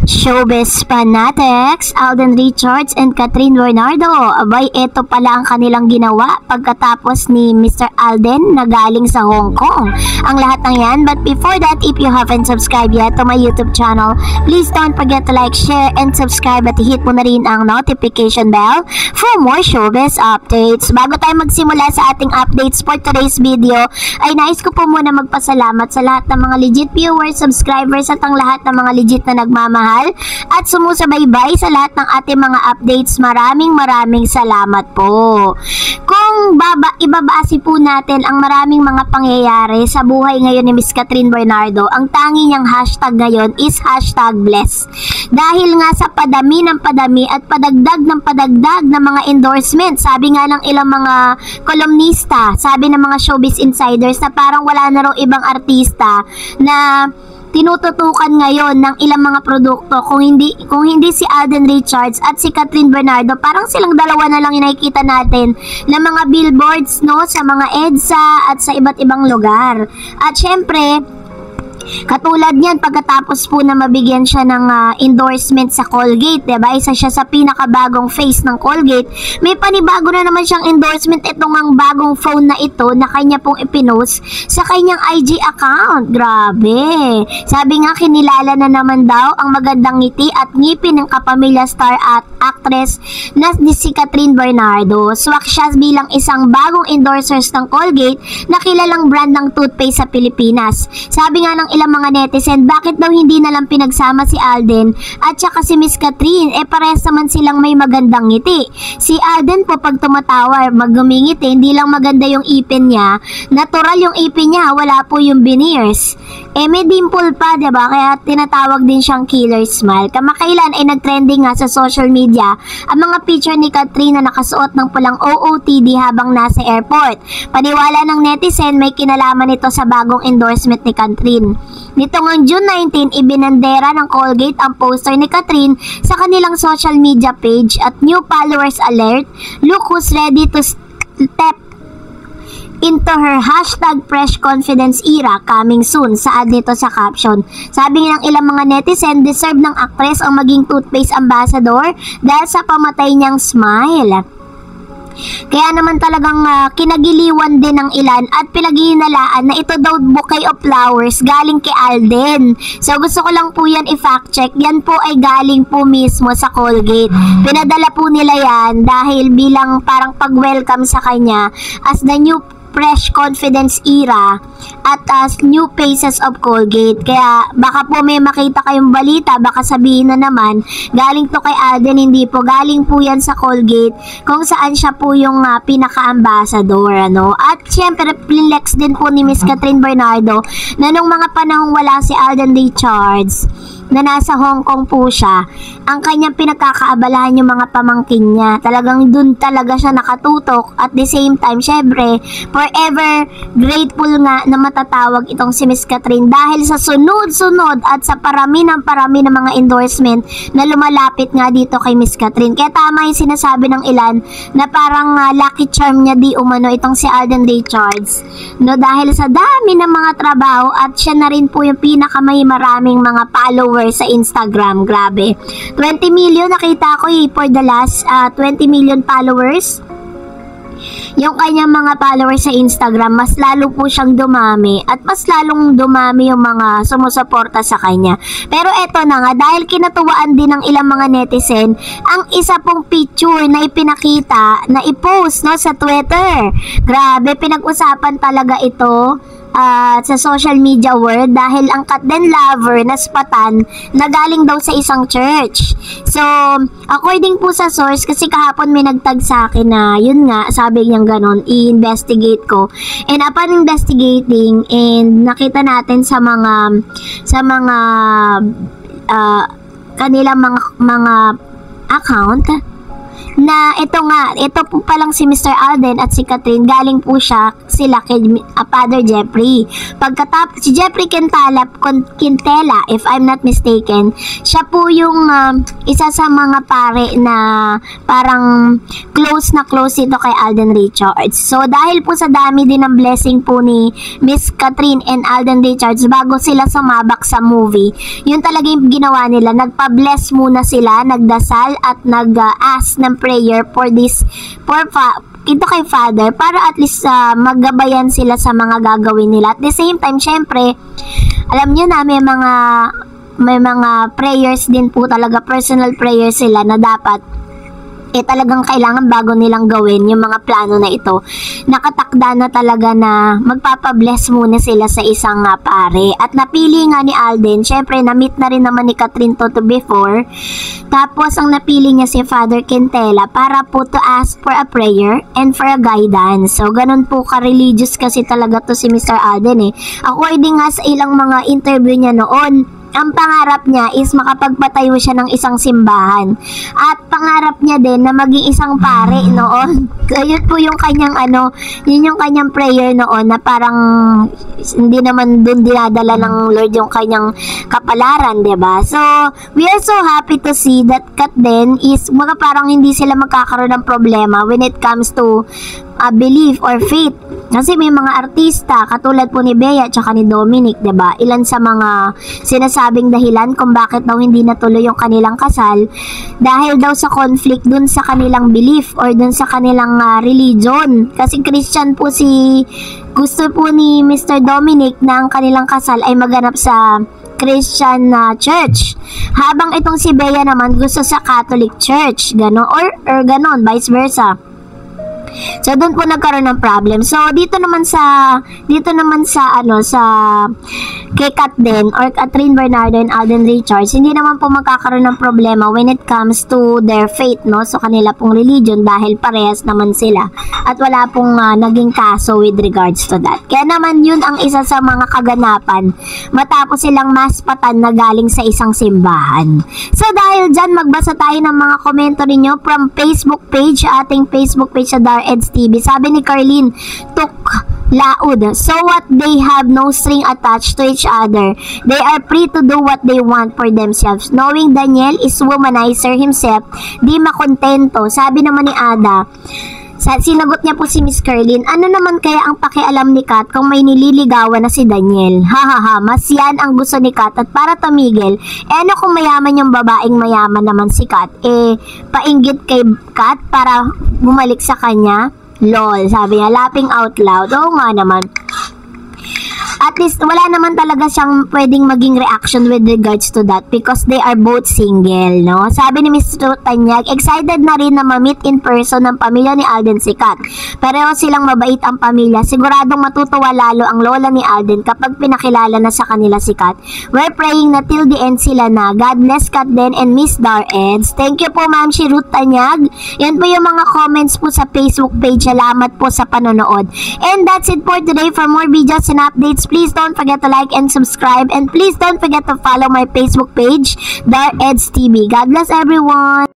Showbiz fanatics, Alden Richards and Catherine Bernardo. Abay, eto pala ang kanilang ginawa pagkatapos ni Mr. Alden na galing sa Hong Kong. Ang lahat ng yan, but before that, if you haven't subscribed yet to my YouTube channel, please don't forget to like, share, and subscribe at hit mo na rin ang notification bell for more showbiz updates. Bago tayo magsimula sa ating updates for today's video, ay nais ko po muna magpasalamat sa lahat ng mga legit viewers, subscribers at ang lahat ng mga legit na nagmamahal at sumusubaybay sa lahat ng ating mga updates. Maraming salamat po. Kung ibabase po natin ang maraming mga pangyayari sa buhay ngayon ni Miss Catherine Bernardo, ang tangi niyang hashtag ngayon is #bless. Dahil nga sa padami ng padami at padagdag ng mga endorsement, sabi nga ng ilang mga kolumnista, sabi ng mga showbiz insiders na parang wala na raw ibang artista na tinututukan ngayon ng ilang mga produkto kung hindi si Alden Richards at si Catherine Bernardo. Parang silang dalawa na lang yung nakikita natin na mga billboards, no, sa mga EDSA at sa iba't ibang lugar. At syempre, katulad niyan, pagkatapos po na mabigyan siya ng endorsement sa Colgate, diba? Isa siya sa pinakabagong face ng Colgate. May panibago na naman siyang endorsement, itong ang bagong phone na ito na kanya pong ipinost sa kanyang IG account. Grabe. Sabi nga, kinilala na naman daw ang magandang ngiti at ngipin ng kapamilya star at actress na si Catherine Bernardo. Swak siya bilang isang bagong endorsers ng Colgate na kilalang brand ng toothpaste sa Pilipinas. Sabi nga ng ilang mga netizen, bakit daw hindi na lang pinagsama si Alden at saka si Miss Catherine? Parehas naman silang may magandang ngiti. Si Alden po pag tumatawa, magumingiti, hindi lang maganda yung ipin niya, natural yung ipin niya, wala po yung veneers. May dimple pa, diba? Kaya tinatawag din siyang killer smile. Kamakailan ay nagtrending nga sa social media ang mga picture ni Catherine na nakasuot ng pulang OOTD habang nasa airport. Paniwala ng netizen, may kinalaman ito sa bagong endorsement ni Catherine. Nito ngang June 19, ibinandera ng Colgate ang poster ni Catherine sa kanilang social media page at new followers alert, look who's ready to step into her #fresh confidence era coming soon. Saad nito sa caption. Sabi ng ilang mga netizen, deserve ng actress ang maging toothpaste ambassador dahil sa pamatay niyang smile. Kaya naman talagang kinagiliwan din ng ilan at pinaghihinalaan na ito daw bouquet of flowers galing kay Alden. So gusto ko lang po yan i-fact check. Yan po ay galing po mismo sa Colgate. Pinadala po nila yan dahil bilang parang pag-welcome sa kanya as the new fresh confidence era at as new faces of Colgate. Kaya baka po may makita kayong balita, baka sabihin na naman galing to kay Alden. Hindi po, galing po yan sa Colgate kung saan siya po yung pinaka-ambassador, ano. At syempre flex din po ni Miss Catherine Bernardo na nung mga panahong wala si Alden Richards na nasa Hong Kong po siya, ang kanyang pinagkakaabalahan yung mga pamangkin niya. Talagang dun talaga siya nakatutok. At the same time, syempre, forever grateful nga na matatawag itong si Miss Catherine dahil sa sunod-sunod at sa parami ng mga endorsement na lumalapit nga dito kay Miss Catherine. Kaya tama yung sinasabi ng ilan na parang lucky charm niya di umano itong si Alden Richards. No, dahil sa dami ng mga trabaho at siya na rin po yung pinakamaraming mga followers sa Instagram. Grabe. 20 million nakita ko for the last 20 million followers. Yung kanyang mga followers sa Instagram, mas lalo po siyang dumami at mas lalong dumami yung mga sumusuporta sa kanya. Pero eto na nga, dahil kinatuwaan din ng ilang mga netizen ang isa pong picture na ipinakita, na i-post, no, sa Twitter. Grabe, pinag-usapan talaga ito sa social media world dahil ang Catherine lover na spatan na galing daw sa isang church. So, according po sa source, kasi kahapon may nagtag sa akin na yun nga, sabi niyang ganon, i-investigate ko. And upon investigating, and nakita natin sa mga kanilang mga account, na ito po palang si Mr. Alden at si Catherine, galing po sila kay Father Jeffrey. Pagkatapos, si Jeffrey Quintela, if I'm not mistaken, siya po yung isa sa mga pare na parang close ito kay Alden Richards. So, dahil po sa dami din ng blessing po ni Miss Catherine and Alden Richards, bago sila sumabak sa movie, yun talaga yung ginawa nila. Nagpa-bless muna sila, nagdasal at nag-ask ng prayer for ito kay Father, para at least maggabayan sila sa mga gagawin nila. At the same time, syempre, alam nyo na may mga prayers din po talaga, personal prayers sila na dapat talagang kailangan bago nilang gawin yung mga plano na ito. Nakatakda na talaga na magpapabless muna sila sa isang pare. At napili nga ni Alden, syempre na-meet na rin naman ni Catherine to before. Tapos ang napili niya si Father Quintela para po to ask for a prayer and for a guidance. So ganun po ka-religious kasi talaga to si Mr. Alden eh. According nga sa ilang mga interview niya noon, ang pangarap niya is makapagpatayo siya ng isang simbahan. At pangarap niya din na maging isang pare noon. Yun po yung kanyang yun yung kanyang prayer noon na parang hindi naman dun dinadala ng Lord yung kanyang kapalaran, 'di ba? So, we are so happy to see that Kat din is parang hindi sila magkakaroon ng problema when it comes to belief or faith. Kasi may mga artista katulad po ni Bea at ni Dominic, 'di ba? Ilan sa mga sinasabing dahilan kung bakit daw hindi natuloy yung kanilang kasal dahil daw sa conflict dun sa kanilang belief or dun sa kanilang religion. Kasi Christian po gusto po ni Mr. Dominic na ang kanilang kasal ay maganap sa Christian church. Habang itong si Bea naman gusto sa Catholic church, gano'n or gano'n, vice versa. So doon po nagkaroon ng problem. So dito naman sa kay Kat din or Catherine Bernardo and Alden Richards, hindi naman po magkakaroon ng problema when it comes to their faith, no? So kanila pong religion dahil parehas naman sila at wala pong naging kaso with regards to that. Kaya naman yun ang isa sa mga kaganapan matapos silang maspatan na galing sa isang simbahan. So dahil dyan, magbasa tayo ng mga komento ninyo from Facebook page, ating Facebook page sa Eds TV. Sabi ni Carlene Laud, so what, they have no string attached to each other. They are free to do what they want for themselves. Knowing Daniel is womanizer himself, di makontento. Sabi naman ni Ada, sinagot niya po si Miss Carlene, ano naman kaya ang pakialam ni Kat kung may nililigawan na si Daniel? Hahaha, mas yan ang gusto ni Kat at para tumigil, ano kung mayaman yung babaeng mayaman naman si Kat? Painggit kay Kat para bumalik sa kanya? Lol, sabi niya, laughing out loud. Oo nga naman. At least, wala naman talaga siyang pwedeng maging reaction with regards to that because they are both single, no? Sabi ni Mr. Tanyag, excited na rin na ma-meet in person ng pamilya ni Alden si Kat. Pareho silang mabait ang pamilya. Siguradong matutuwa lalo ang lola ni Alden kapag pinakilala na sa kanila si Kat. We're praying na till the end sila na. God bless Kat din and Miss Eds. Thank you po, Ma'am Ruth Tanyag. Yan po yung mga comments po sa Facebook page. Salamat po sa panonood. And that's it for today. For more videos and updates, please don't forget to like and subscribe, and please don't forget to follow my Facebook page, Eds TV. God bless everyone!